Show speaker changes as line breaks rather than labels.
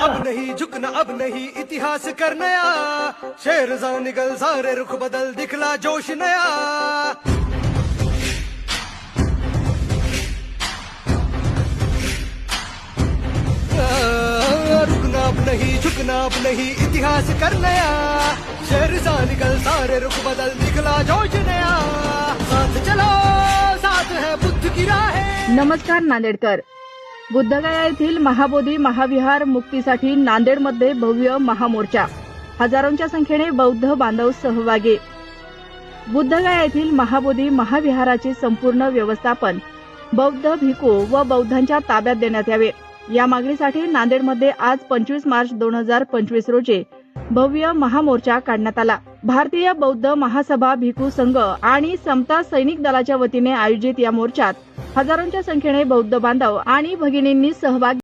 अब नहीं झुकना अब नहीं इतिहास कर नया शेर जा निकल सारे रुख बदल दिखला जोश नया रुकना अब नहीं झुकना अब नहीं इतिहास कर नया शेर जा निकल सारे रुख बदल दिखला जोश नया साथ चलो साथ है बुद्ध की राहें।
नमस्कार नांदेडकर। बुद्धगया येथील महाबोधी महाविहार मुक्तीसाठी नांदेडमध्ये भव्य महामोर्चा, हजारोंच्या संख्येने बौद्ध बांधव सहभागी। बुद्धगया येथील महाबोधी महाविहाराचे संपूर्ण व्यवस्थापन बौद्ध भिक्खू व बौद्धांच्या ताब्यात देण्यात यावे, या मागणीसाठी नांदेडमध्ये आज 25 मार्च 2025 रोजी भव्य महामोर्चा काढण्यात आला। भारतीय बौद्ध महासभा भिक्खू संघ आणि समता सैनिक दलाच्या वतीने आयोजित या मोर्चात हजारोंच्या संख्येने बौद्ध बांधव आणि भगिनींनी सहभाग